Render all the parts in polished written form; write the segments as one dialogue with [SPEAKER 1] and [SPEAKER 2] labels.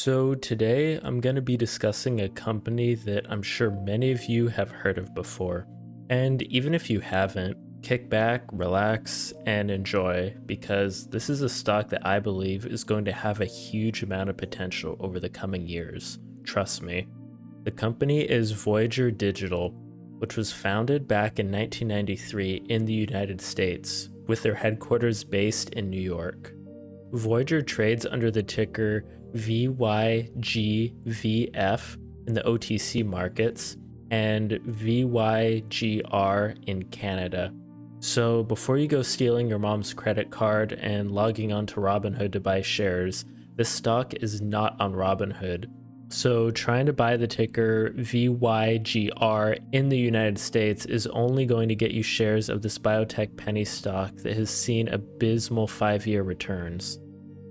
[SPEAKER 1] So today I'm going to be discussing a company that I'm sure many of you have heard of before. And even if you haven't, kick back, relax, and enjoy because this is a stock that I believe is going to have a huge amount of potential over the coming years. Trust me. The company is Voyager Digital, which was founded back in 1993 in the United States, with their headquarters based in New York. Voyager trades under the ticker VYGVF in the OTC markets and VYGR in Canada. So before you go stealing your mom's credit card and logging onto Robinhood to buy shares, this stock is not on Robinhood. So trying to buy the ticker VYGR in the United States is only going to get you shares of this biotech penny stock that has seen abysmal 5-year returns.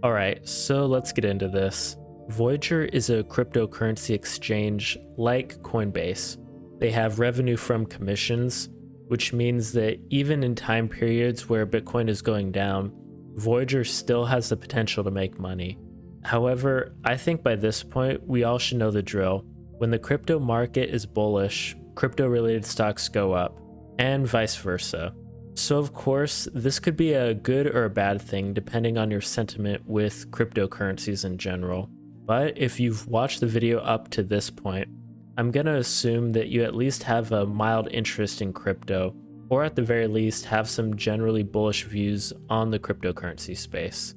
[SPEAKER 1] Alright, so let's get into this. Voyager is a cryptocurrency exchange like Coinbase. They have revenue from commissions, which means that even in time periods where Bitcoin is going down, Voyager still has the potential to make money. However, I think by this point, we all should know the drill. When the crypto market is bullish, crypto-related stocks go up, and vice versa. So of course, this could be a good or a bad thing depending on your sentiment with cryptocurrencies in general. But if you've watched the video up to this point, I'm gonna assume that you at least have a mild interest in crypto, or at the very least have some generally bullish views on the cryptocurrency space.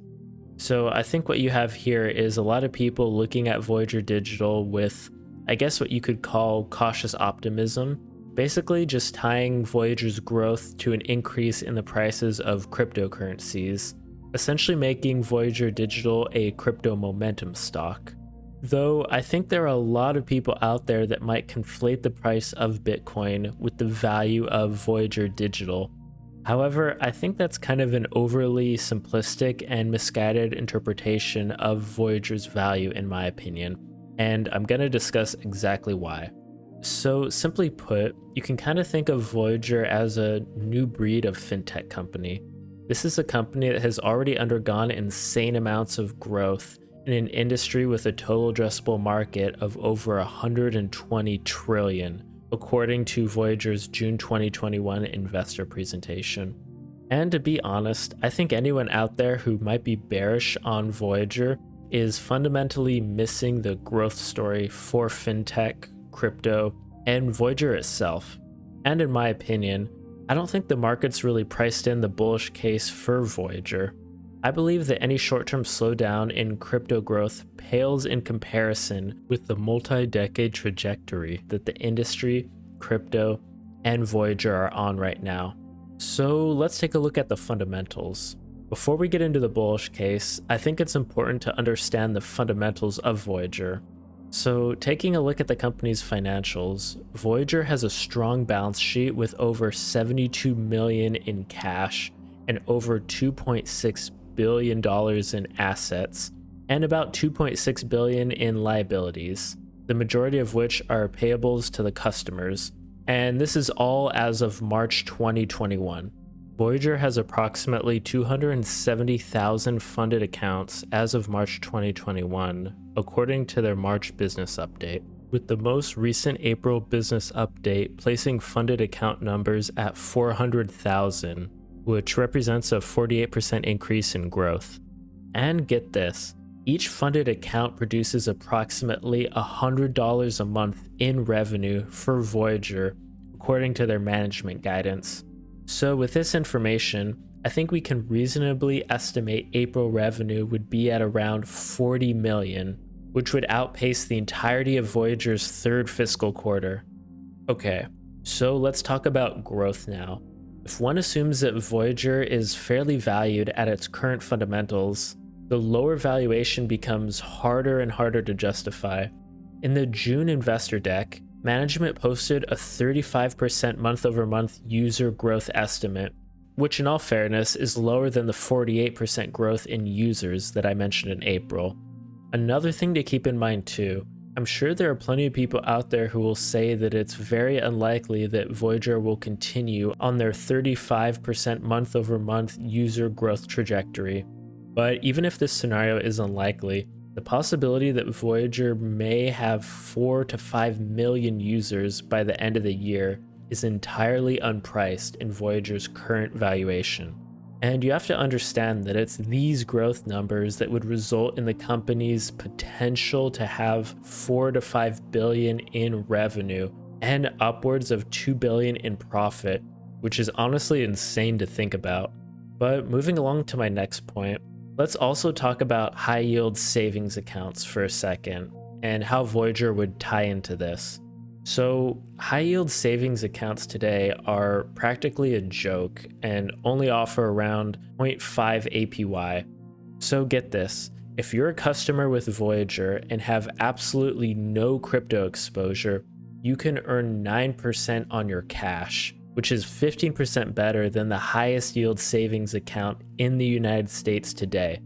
[SPEAKER 1] So I think what you have here is a lot of people looking at Voyager Digital with, I guess what you could call cautious optimism, basically just tying Voyager's growth to an increase in the prices of cryptocurrencies, essentially making Voyager Digital a crypto momentum stock. Though I think there are a lot of people out there that might conflate the price of Bitcoin with the value of Voyager Digital. However, I think that's kind of an overly simplistic and misguided interpretation of Voyager's value in my opinion, and I'm going to discuss exactly why. So simply put, you can kind of think of Voyager as a new breed of FinTech company. This is a company that has already undergone insane amounts of growth in an industry with a total addressable market of over 120 trillion, according to Voyager's June 2021 investor presentation. And to be honest, I think anyone out there who might be bearish on Voyager is fundamentally missing the growth story for FinTech, crypto, and Voyager itself. And in my opinion, I don't think the market's really priced in the bullish case for Voyager. I believe that any short-term slowdown in crypto growth pales in comparison with the multi-decade trajectory that the industry, crypto, and Voyager are on right now. So let's take a look at the fundamentals. Before we get into the bullish case, I think it's important to understand the fundamentals of Voyager. So taking a look at the company's financials, Voyager has a strong balance sheet with over $72 million in cash and over $2.6 billion in assets and about $2.6 billion in liabilities, the majority of which are payables to the customers. And this is all as of March 2021. Voyager has approximately 270,000 funded accounts as of March 2021, according to their March business update, with the most recent April business update placing funded account numbers at 400,000, which represents a 48% increase in growth. And get this, each funded account produces approximately $100 a month in revenue for Voyager, according to their management guidance. So with this information, I think we can reasonably estimate April revenue would be at around 40 million, which would outpace the entirety of Voyager's third fiscal quarter. Okay, so let's talk about growth now. If one assumes that Voyager is fairly valued at its current fundamentals, the lower valuation becomes harder and harder to justify. In the June investor deck, management posted a 35% month-over-month user growth estimate, which in all fairness is lower than the 48% growth in users that I mentioned in April. Another thing to keep in mind too, I'm sure there are plenty of people out there who will say that it's very unlikely that Voyager will continue on their 35% month-over-month user growth trajectory. But even if this scenario is unlikely, The possibility that Voyager may have 4 to 5 million users by the end of the year is entirely unpriced in Voyager's current valuation. And you have to understand that it's these growth numbers that would result in the company's potential to have 4 to 5 billion in revenue and upwards of 2 billion in profit, which is honestly insane to think about. But moving along to my next point, let's also talk about high yield savings accounts for a second and how Voyager would tie into this. So high yield savings accounts today are practically a joke and only offer around 0.5 APY. So get this, if you're a customer with Voyager and have absolutely no crypto exposure, you can earn 9% on your cash, which is 15% better than the highest yield savings account in the United States today.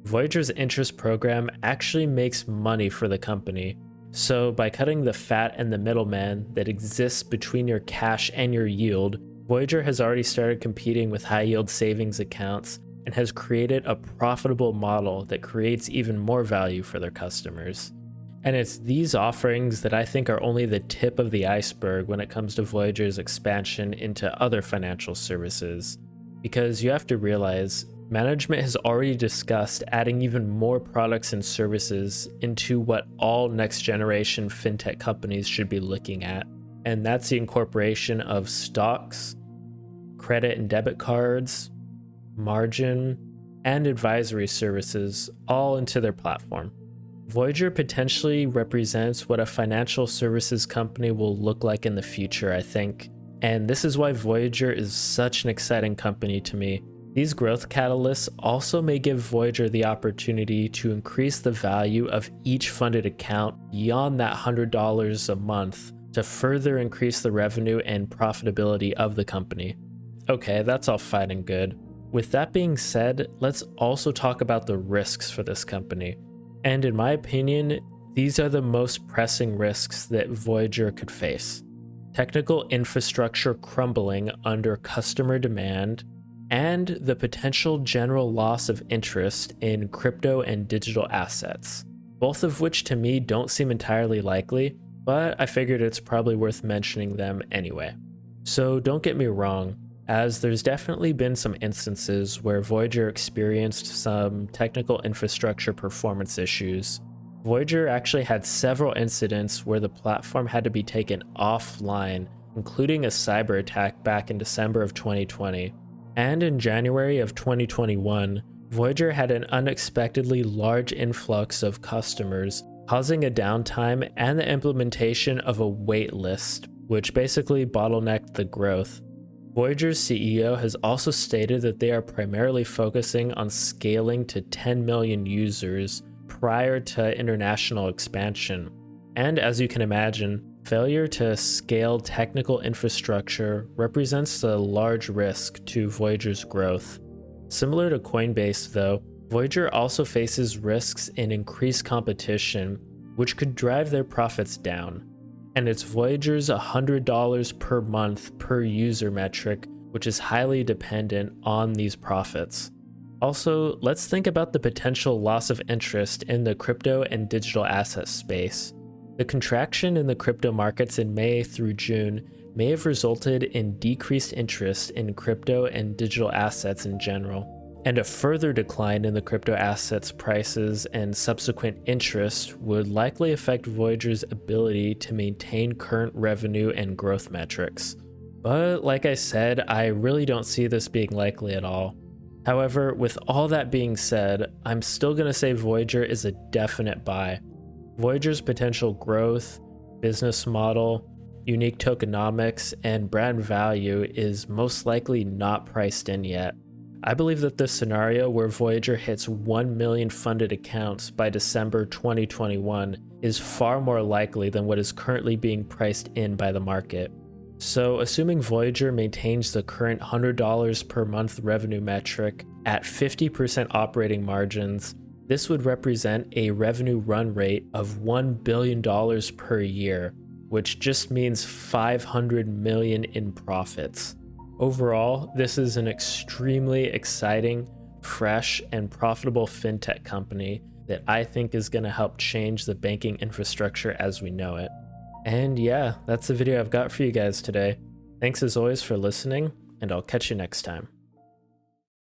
[SPEAKER 1] Voyager's interest program actually makes money for the company. So by cutting the fat and the middleman that exists between your cash and your yield, Voyager has already started competing with high yield savings accounts and has created a profitable model that creates even more value for their customers. And it's these offerings that I think are only the tip of the iceberg when it comes to Voyager's expansion into other financial services. Because you have to realize, management has already discussed adding even more products and services into what all next generation fintech companies should be looking at. And that's the incorporation of stocks, credit and debit cards, margin, and advisory services all into their platform. Voyager potentially represents what a financial services company will look like in the future, I think. And this is why Voyager is such an exciting company to me. These growth catalysts also may give Voyager the opportunity to increase the value of each funded account beyond that $100 a month to further increase the revenue and profitability of the company. Okay, that's all fine and good. With that being said, let's also talk about the risks for this company. And in my opinion, these are the most pressing risks that Voyager could face. Technical infrastructure crumbling under customer demand, and the potential general loss of interest in crypto and digital assets, both of which to me don't seem entirely likely, but I figured it's probably worth mentioning them anyway. So don't get me wrong, as there's definitely been some instances where Voyager experienced some technical infrastructure performance issues. Voyager actually had several incidents where the platform had to be taken offline, including a cyber attack back in December of 2020. And in January of 2021, Voyager had an unexpectedly large influx of customers, causing a downtime and the implementation of a wait list, which basically bottlenecked the growth. Voyager's CEO has also stated that they are primarily focusing on scaling to 10 million users prior to international expansion. And as you can imagine, failure to scale technical infrastructure represents a large risk to Voyager's growth. Similar to Coinbase though, Voyager also faces risks in increased competition, which could drive their profits down. And it's Voyager's $100 per month per user metric, which is highly dependent on these profits. Also, let's think about the potential loss of interest in the crypto and digital asset space. The contraction in the crypto markets in May through June may have resulted in decreased interest in crypto and digital assets in general. And a further decline in the crypto assets prices and subsequent interest would likely affect Voyager's ability to maintain current revenue and growth metrics. But like I said, I really don't see this being likely at all. However, with all that being said, I'm still going to say Voyager is a definite buy. Voyager's potential growth, business model, unique tokenomics, and brand value is most likely not priced in yet. I believe that the scenario where Voyager hits 1 million funded accounts by December 2021 is far more likely than what is currently being priced in by the market. So assuming Voyager maintains the current $100 per month revenue metric at 50% operating margins, this would represent a revenue run rate of $1 billion per year, which just means $500 million in profits. Overall, this is an extremely exciting, fresh, and profitable fintech company that I think is going to help change the banking infrastructure as we know it. And yeah, that's the video I've got for you guys today. Thanks as always for listening, and I'll catch you next time.